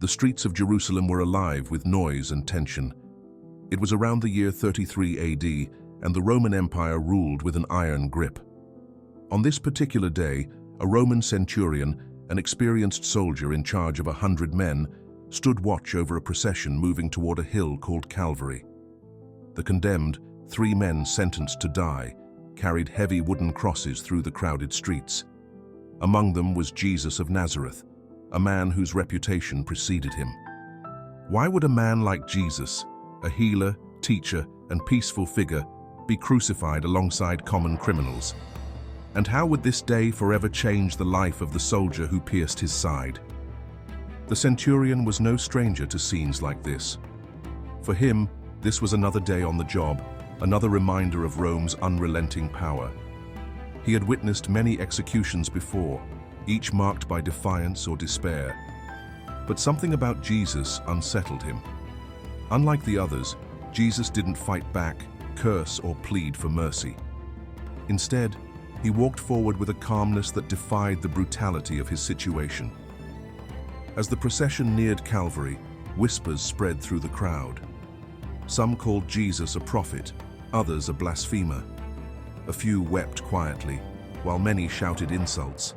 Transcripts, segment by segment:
The streets of Jerusalem were alive with noise and tension. It was around the year 33 AD, and the Roman Empire ruled with an iron grip. On this particular day, a Roman centurion, an experienced soldier in charge of 100 men, stood watch over a procession moving toward a hill called Calvary. The condemned, 3 men sentenced to die, carried heavy wooden crosses through the crowded streets. Among them was Jesus of Nazareth, a man whose reputation preceded him. Why would a man like Jesus, a healer, teacher, and peaceful figure, be crucified alongside common criminals? And how would this day forever change the life of the soldier who pierced his side? The centurion was no stranger to scenes like this. For him, this was another day on the job, another reminder of Rome's unrelenting power. He had witnessed many executions before, each marked by defiance or despair. But something about Jesus unsettled him. Unlike the others, Jesus didn't fight back, curse, or plead for mercy. Instead, he walked forward with a calmness that defied the brutality of his situation. As the procession neared Calvary, whispers spread through the crowd. Some called Jesus a prophet, others a blasphemer. A few wept quietly, while many shouted insults.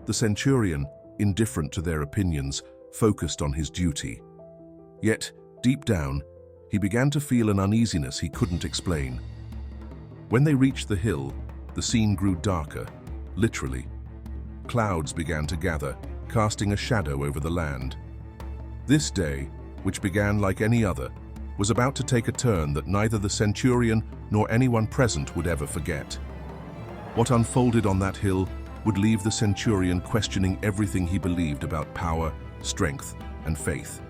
The centurion, indifferent to their opinions, focused on his duty. Yet, deep down, he began to feel an uneasiness he couldn't explain. When they reached the hill, the scene grew darker, literally. Clouds began to gather, casting a shadow over the land. This day, which began like any other, was about to take a turn that neither the centurion nor anyone present would ever forget. What unfolded on that hill would leave the centurion questioning everything he believed about power, strength, and faith.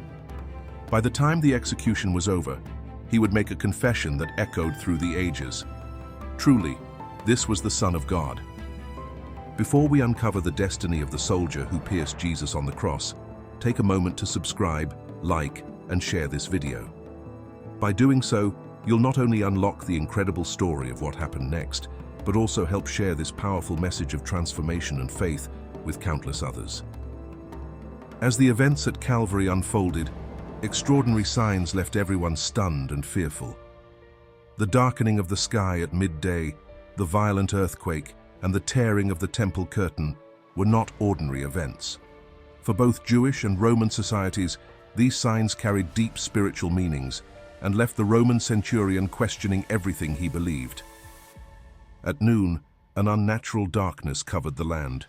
By the time the execution was over, he would make a confession that echoed through the ages. Truly, this was the Son of God. Before we uncover the destiny of the soldier who pierced Jesus on the cross, take a moment to subscribe, like, and share this video. By doing so, you'll not only unlock the incredible story of what happened next, but also help share this powerful message of transformation and faith with countless others. As the events at Calvary unfolded, extraordinary signs left everyone stunned and fearful. The darkening of the sky at midday, the violent earthquake, and the tearing of the temple curtain were not ordinary events. For both Jewish and Roman societies, these signs carried deep spiritual meanings and left the Roman centurion questioning everything he believed. At noon, an unnatural darkness covered the land.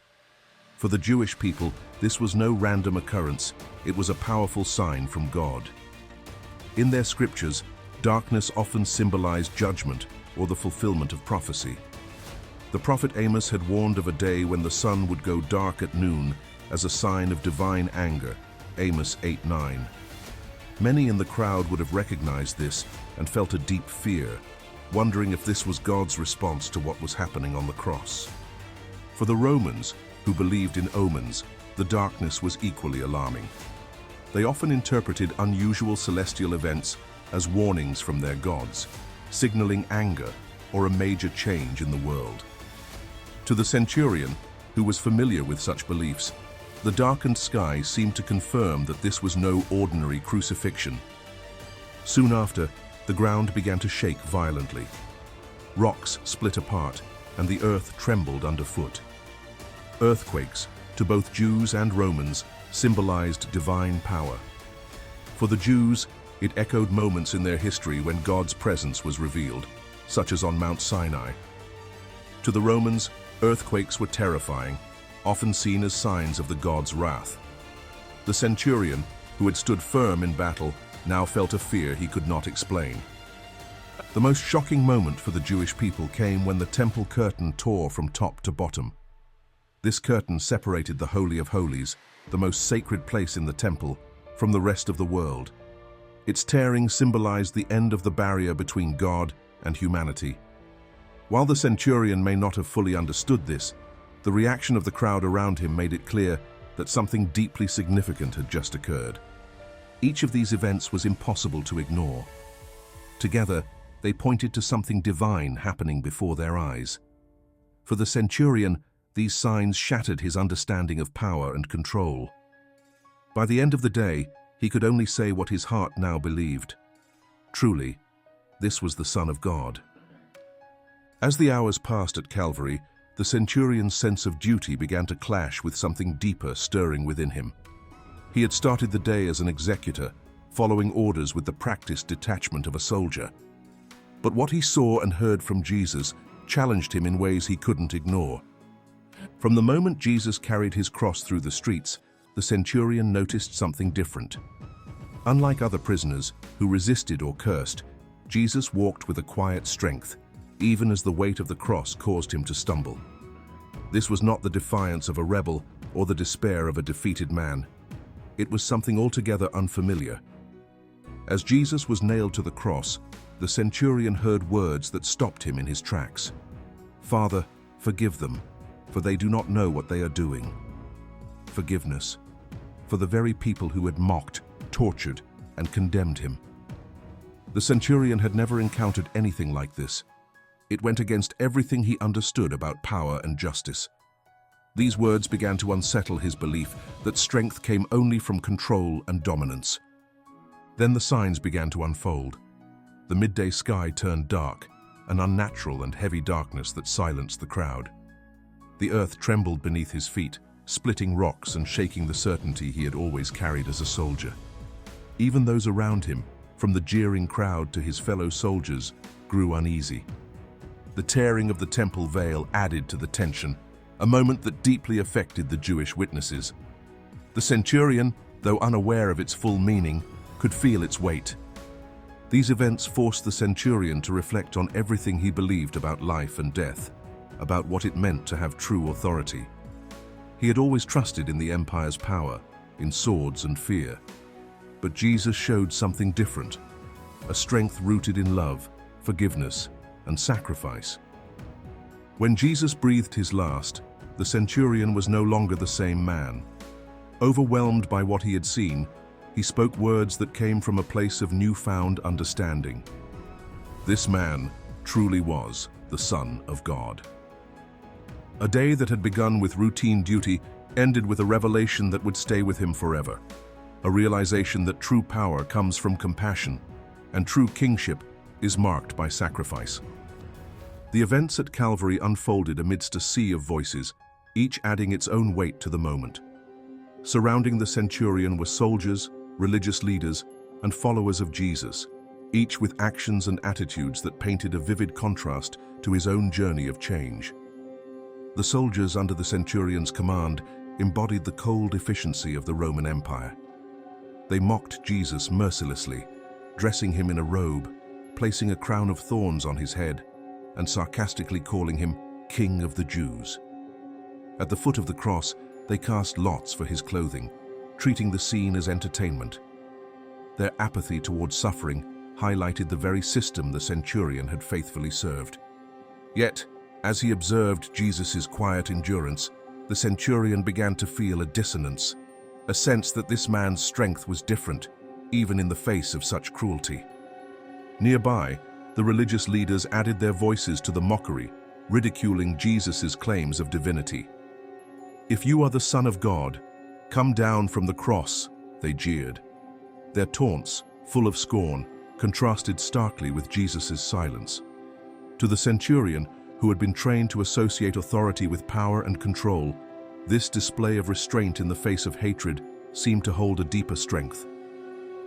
For the Jewish people, this was no random occurrence, it was a powerful sign from God. In their scriptures, darkness often symbolized judgment or the fulfillment of prophecy. The prophet Amos had warned of a day when the sun would go dark at noon as a sign of divine anger, Amos 8:9. Many in the crowd would have recognized this and felt a deep fear, wondering if this was God's response to what was happening on the cross. For the Romans, who believed in omens, the darkness was equally alarming. They often interpreted unusual celestial events as warnings from their gods, signaling anger or a major change in the world. To the centurion, who was familiar with such beliefs, the darkened sky seemed to confirm that this was no ordinary crucifixion. Soon after, the ground began to shake violently. Rocks split apart, and the earth trembled underfoot. Earthquakes, to both Jews and Romans, symbolized divine power. For the Jews, it echoed moments in their history when God's presence was revealed, such as on Mount Sinai. To the Romans, earthquakes were terrifying, often seen as signs of the God's wrath. The centurion, who had stood firm in battle, now felt a fear he could not explain. The most shocking moment for the Jewish people came when the temple curtain tore from top to bottom. This curtain separated the Holy of Holies, the most sacred place in the temple, from the rest of the world. Its tearing symbolized the end of the barrier between God and humanity. While the centurion may not have fully understood this, the reaction of the crowd around him made it clear that something deeply significant had just occurred. Each of these events was impossible to ignore. Together, they pointed to something divine happening before their eyes. For the centurion, these signs shattered his understanding of power and control. By the end of the day, he could only say what his heart now believed. Truly, this was the Son of God. As the hours passed at Calvary, the centurion's sense of duty began to clash with something deeper stirring within him. He had started the day as an executor, following orders with the practiced detachment of a soldier. But what he saw and heard from Jesus challenged him in ways he couldn't ignore. From the moment Jesus carried his cross through the streets, the centurion noticed something different. Unlike other prisoners who resisted or cursed, Jesus walked with a quiet strength, even as the weight of the cross caused him to stumble. This was not the defiance of a rebel or the despair of a defeated man. It was something altogether unfamiliar. As Jesus was nailed to the cross, the centurion heard words that stopped him in his tracks. "Father, forgive them, for they do not know what they are doing." Forgiveness for the very people who had mocked, tortured, and condemned him. The centurion had never encountered anything like this. It went against everything he understood about power and justice. These words began to unsettle his belief that strength came only from control and dominance. Then the signs began to unfold. The midday sky turned dark, an unnatural and heavy darkness that silenced the crowd. The earth trembled beneath his feet, splitting rocks and shaking the certainty he had always carried as a soldier. Even those around him, from the jeering crowd to his fellow soldiers, grew uneasy. The tearing of the temple veil added to the tension, a moment that deeply affected the Jewish witnesses. The centurion, though unaware of its full meaning, could feel its weight. These events forced the centurion to reflect on everything he believed about life and death, about what it meant to have true authority. He had always trusted in the empire's power, in swords and fear. But Jesus showed something different, a strength rooted in love, forgiveness, and sacrifice. When Jesus breathed his last, the centurion was no longer the same man. Overwhelmed by what he had seen, he spoke words that came from a place of newfound understanding. This man truly was the Son of God. A day that had begun with routine duty ended with a revelation that would stay with him forever. A realization that true power comes from compassion, and true kingship is marked by sacrifice. The events at Calvary unfolded amidst a sea of voices, each adding its own weight to the moment. Surrounding the centurion were soldiers, religious leaders, and followers of Jesus, each with actions and attitudes that painted a vivid contrast to his own journey of change. The soldiers under the centurion's command embodied the cold efficiency of the Roman Empire. They mocked Jesus mercilessly, dressing him in a robe, placing a crown of thorns on his head, and sarcastically calling him King of the Jews. At the foot of the cross, they cast lots for his clothing, treating the scene as entertainment. Their apathy towards suffering highlighted the very system the centurion had faithfully served. Yet, as he observed Jesus' quiet endurance, the centurion began to feel a dissonance, a sense that this man's strength was different, even in the face of such cruelty. Nearby, the religious leaders added their voices to the mockery, ridiculing Jesus' claims of divinity. "If you are the Son of God, come down from the cross," they jeered. Their taunts, full of scorn, contrasted starkly with Jesus' silence. To the centurion, who had been trained to associate authority with power and control, this display of restraint in the face of hatred seemed to hold a deeper strength.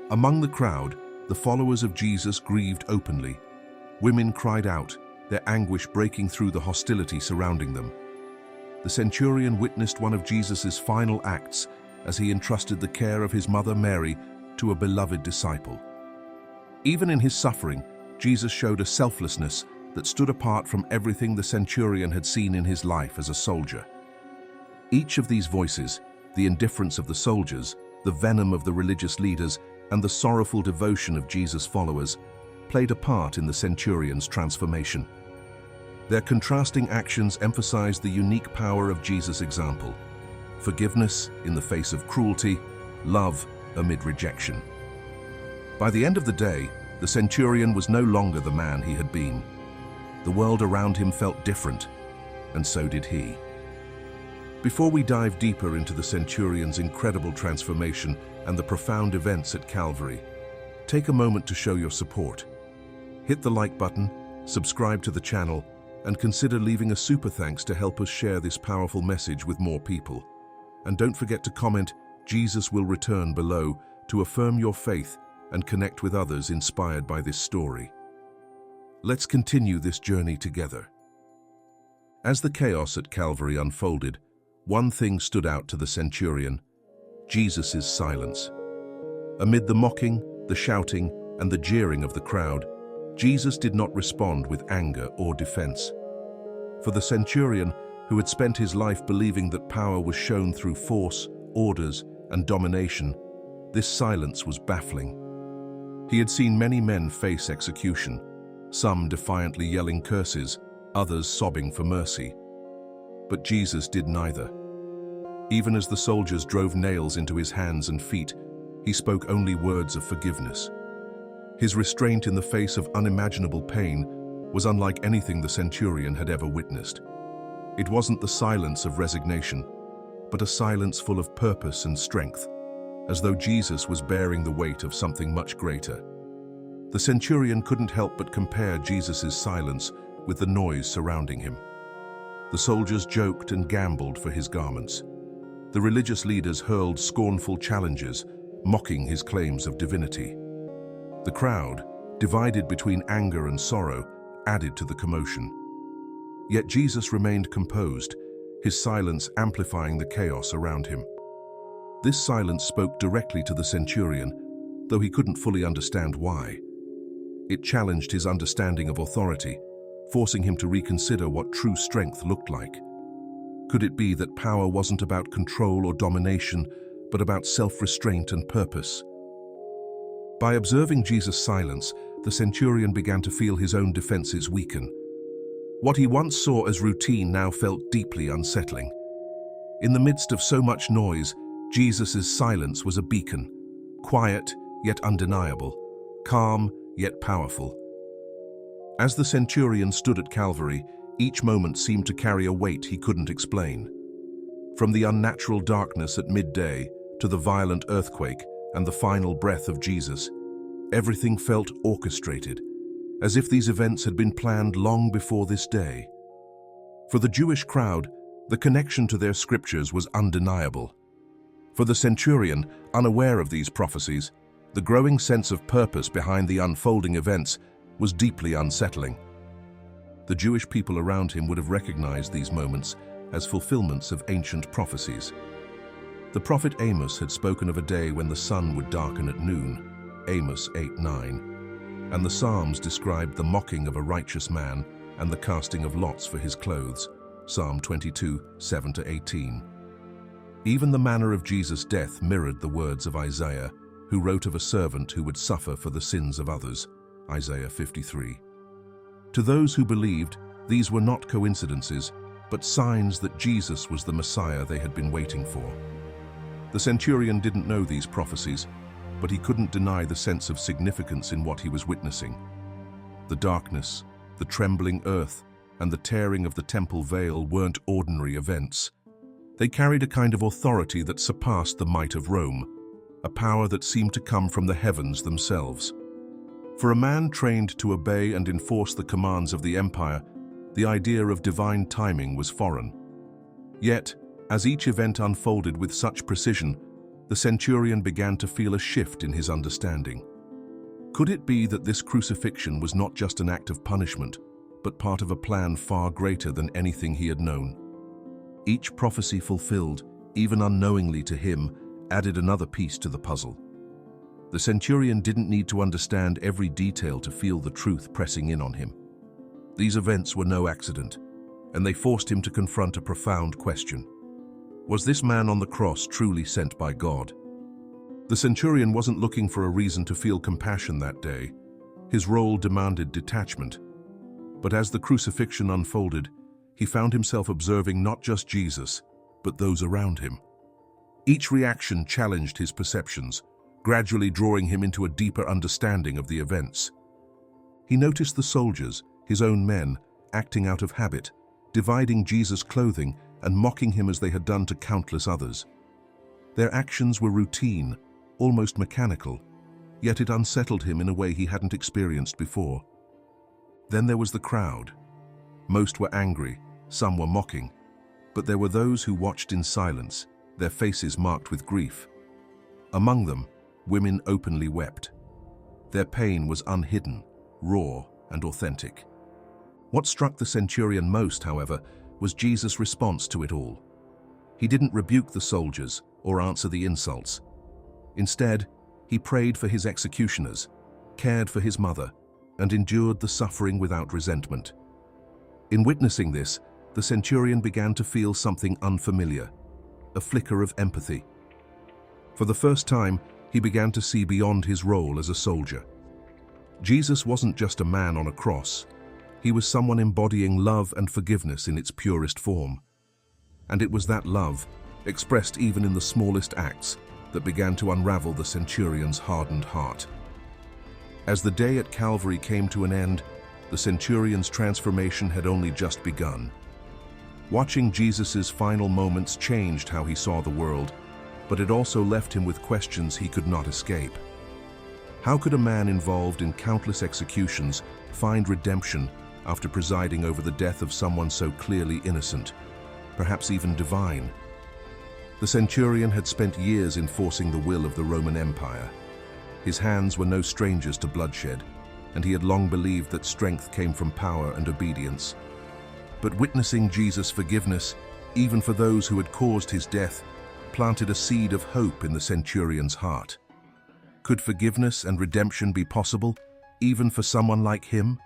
Among the crowd, the followers of Jesus grieved openly. Women cried out, their anguish breaking through the hostility surrounding them. The centurion witnessed one of Jesus' final acts as he entrusted the care of his mother Mary to a beloved disciple. Even in his suffering, Jesus showed a selflessness that stood apart from everything the centurion had seen in his life as a soldier. Each of these voices, the indifference of the soldiers, the venom of the religious leaders, and the sorrowful devotion of Jesus' followers, played a part in the centurion's transformation. Their contrasting actions emphasized the unique power of Jesus' example: forgiveness in the face of cruelty, love amid rejection. By the end of the day, the centurion was no longer the man he had been. The world around him felt different, and so did he. Before we dive deeper into the centurion's incredible transformation and the profound events at Calvary, take a moment to show your support. Hit the like button, subscribe to the channel, and consider leaving a super thanks to help us share this powerful message with more people. And don't forget to comment, "Jesus will return" below to affirm your faith and connect with others inspired by this story. Let's continue this journey together. As the chaos at Calvary unfolded, one thing stood out to the centurion: Jesus' silence. Amid the mocking, the shouting, and the jeering of the crowd, Jesus did not respond with anger or defense. For the centurion, who had spent his life believing that power was shown through force, orders, and domination, this silence was baffling. He had seen many men face execution, some defiantly yelling curses, others sobbing for mercy. But Jesus did neither. Even as the soldiers drove nails into his hands and feet, he spoke only words of forgiveness. His restraint in the face of unimaginable pain was unlike anything the centurion had ever witnessed. It wasn't the silence of resignation, but a silence full of purpose and strength, as though Jesus was bearing the weight of something much greater. The centurion couldn't help but compare Jesus' silence with the noise surrounding him. The soldiers joked and gambled for his garments. The religious leaders hurled scornful challenges, mocking his claims of divinity. The crowd, divided between anger and sorrow, added to the commotion. Yet Jesus remained composed, his silence amplifying the chaos around him. This silence spoke directly to the centurion, though he couldn't fully understand why. It challenged his understanding of authority, forcing him to reconsider what true strength looked like. Could it be that power wasn't about control or domination, but about self-restraint and purpose? By observing Jesus' silence, the centurion began to feel his own defenses weaken. What he once saw as routine now felt deeply unsettling. In the midst of so much noise, Jesus' silence was a beacon, quiet yet undeniable, calm yet powerful. As the centurion stood at Calvary, each moment seemed to carry a weight he couldn't explain. From the unnatural darkness at midday to the violent earthquake and the final breath of Jesus, everything felt orchestrated, as if these events had been planned long before this day. For the Jewish crowd, the connection to their scriptures was undeniable. For the centurion, unaware of these prophecies, the growing sense of purpose behind the unfolding events was deeply unsettling. The Jewish people around him would have recognized these moments as fulfillments of ancient prophecies. The prophet Amos had spoken of a day when the sun would darken at noon, Amos 8:9, and the Psalms described the mocking of a righteous man and the casting of lots for his clothes, Psalm 22:7-18. Even the manner of Jesus' death mirrored the words of Isaiah, who wrote of a servant who would suffer for the sins of others, Isaiah 53. To those who believed, these were not coincidences, but signs that Jesus was the Messiah they had been waiting for. The centurion didn't know these prophecies, but he couldn't deny the sense of significance in what he was witnessing. The darkness, the trembling earth, and the tearing of the temple veil weren't ordinary events. They carried a kind of authority that surpassed the might of Rome, a power that seemed to come from the heavens themselves. For a man trained to obey and enforce the commands of the empire, the idea of divine timing was foreign. Yet, as each event unfolded with such precision, the centurion began to feel a shift in his understanding. Could it be that this crucifixion was not just an act of punishment, but part of a plan far greater than anything he had known? Each prophecy fulfilled, even unknowingly to him, added another piece to the puzzle. The centurion didn't need to understand every detail to feel the truth pressing in on him. These events were no accident, and they forced him to confront a profound question. Was this man on the cross truly sent by God? The centurion wasn't looking for a reason to feel compassion that day. His role demanded detachment. But as the crucifixion unfolded, he found himself observing not just Jesus, but those around him. Each reaction challenged his perceptions, gradually drawing him into a deeper understanding of the events. He noticed the soldiers, his own men, acting out of habit, dividing Jesus' clothing and mocking him as they had done to countless others. Their actions were routine, almost mechanical, yet it unsettled him in a way he hadn't experienced before. Then there was the crowd. Most were angry, some were mocking, but there were those who watched in silence, their faces marked with grief. Among them, women openly wept. Their pain was unhidden, raw, and authentic. What struck the centurion most, however, was Jesus' response to it all. He didn't rebuke the soldiers or answer the insults. Instead, he prayed for his executioners, cared for his mother, and endured the suffering without resentment. In witnessing this, the centurion began to feel something unfamiliar, a flicker of empathy. For the first time, he began to see beyond his role as a soldier. Jesus wasn't just a man on a cross. He was someone embodying love and forgiveness in its purest form. And it was that love, expressed even in the smallest acts, that began to unravel the centurion's hardened heart. As the day at Calvary came to an end, the centurion's transformation had only just begun. Watching Jesus' final moments changed how he saw the world, but it also left him with questions he could not escape. How could a man involved in countless executions find redemption after presiding over the death of someone so clearly innocent, perhaps even divine? The centurion had spent years enforcing the will of the Roman Empire. His hands were no strangers to bloodshed, and he had long believed that strength came from power and obedience. But witnessing Jesus' forgiveness, even for those who had caused his death, planted a seed of hope in the centurion's heart. Could forgiveness and redemption be possible, even for someone like him?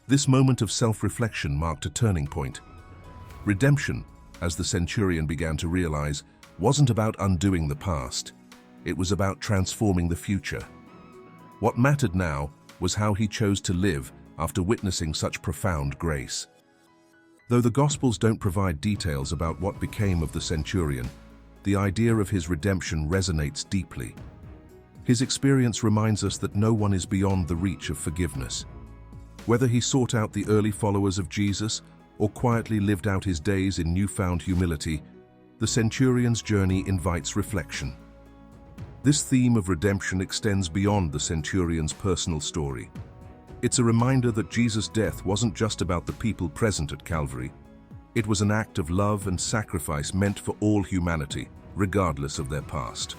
This moment of self-reflection marked a turning point. Redemption, as the centurion began to realize, wasn't about undoing the past. It was about transforming the future. What mattered now was how he chose to live after witnessing such profound grace. Though the Gospels don't provide details about what became of the centurion, the idea of his redemption resonates deeply. His experience reminds us that no one is beyond the reach of forgiveness. Whether he sought out the early followers of Jesus or quietly lived out his days in newfound humility, the centurion's journey invites reflection. This theme of redemption extends beyond the centurion's personal story. It's a reminder that Jesus' death wasn't just about the people present at Calvary. It was an act of love and sacrifice meant for all humanity, regardless of their past.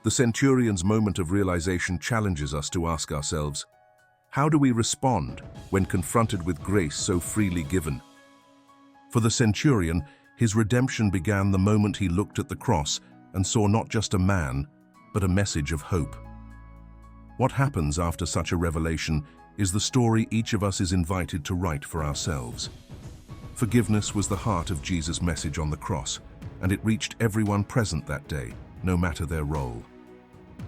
The centurion's moment of realization challenges us to ask ourselves, how do we respond when confronted with grace so freely given? For the centurion, his redemption began the moment he looked at the cross and saw not just a man, but a message of hope. What happens after such a revelation is the story each of us is invited to write for ourselves. Forgiveness was the heart of Jesus' message on the cross, and it reached everyone present that day, no matter their role.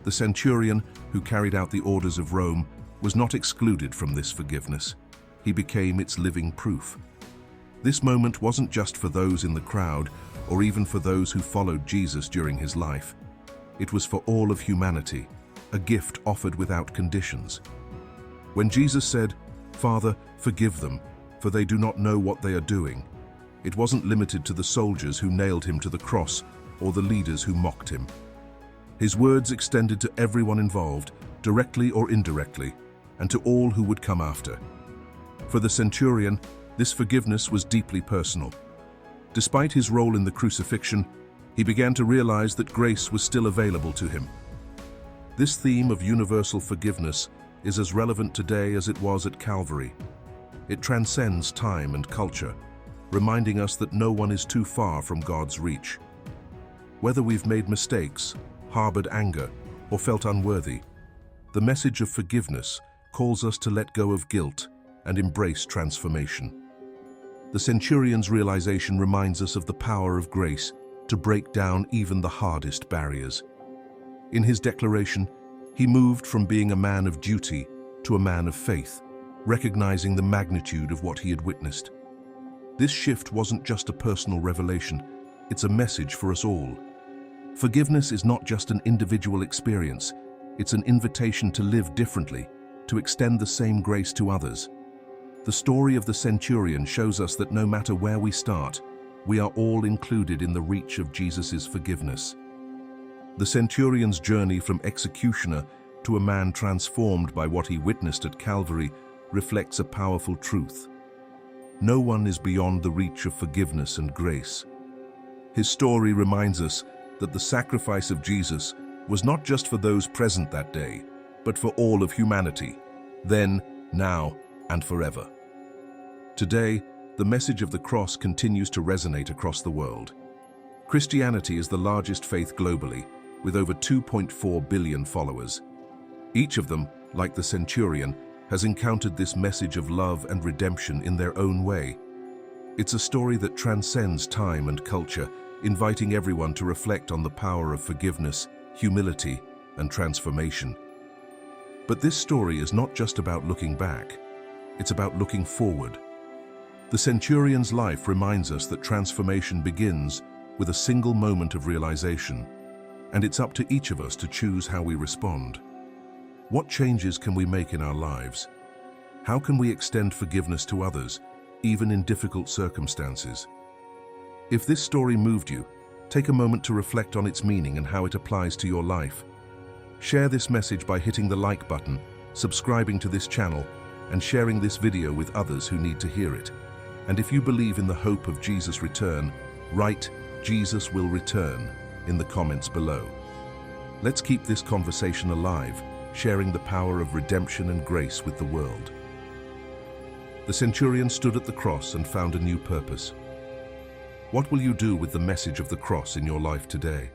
The centurion, who carried out the orders of Rome, was not excluded from this forgiveness. He became its living proof. This moment wasn't just for those in the crowd, or even for those who followed Jesus during his life. It was for all of humanity, a gift offered without conditions. When Jesus said, "Father, forgive them, for they do not know what they are doing," it wasn't limited to the soldiers who nailed him to the cross or the leaders who mocked him. His words extended to everyone involved, directly or indirectly, and to all who would come after. For the centurion, this forgiveness was deeply personal. Despite his role in the crucifixion, he began to realize that grace was still available to him. This theme of universal forgiveness is as relevant today as it was at Calvary. It transcends time and culture, reminding us that no one is too far from God's reach. Whether we've made mistakes, harbored anger, or felt unworthy, the message of forgiveness calls us to let go of guilt and embrace transformation. The centurion's realization reminds us of the power of grace to break down even the hardest barriers. In his declaration, he moved from being a man of duty to a man of faith, recognizing the magnitude of what he had witnessed. This shift wasn't just a personal revelation, it's a message for us all. Forgiveness is not just an individual experience, it's an invitation to live differently, to extend the same grace to others. The story of the centurion shows us that no matter where we start, we are all included in the reach of Jesus' forgiveness. The centurion's journey from executioner to a man transformed by what he witnessed at Calvary reflects a powerful truth. No one is beyond the reach of forgiveness and grace. His story reminds us that the sacrifice of Jesus was not just for those present that day, but for all of humanity, then, now, and forever. Today, the message of the cross continues to resonate across the world. Christianity is the largest faith globally, with over 2.4 billion followers. Each of them, like the centurion, has encountered this message of love and redemption in their own way. It's a story that transcends time and culture, inviting everyone to reflect on the power of forgiveness, humility, and transformation. But this story is not just about looking back, it's about looking forward. The centurion's life reminds us that transformation begins with a single moment of realization, and it's up to each of us to choose how we respond. What changes can we make in our lives? How can we extend forgiveness to others, even in difficult circumstances? If this story moved you, take a moment to reflect on its meaning and how it applies to your life. Share this message by hitting the like button, subscribing to this channel, and sharing this video with others who need to hear it. And if you believe in the hope of Jesus' return, write "Jesus will return" in the comments below. Let's keep this conversation alive, sharing the power of redemption and grace with the world. The centurion stood at the cross and found a new purpose. What will you do with the message of the cross in your life today?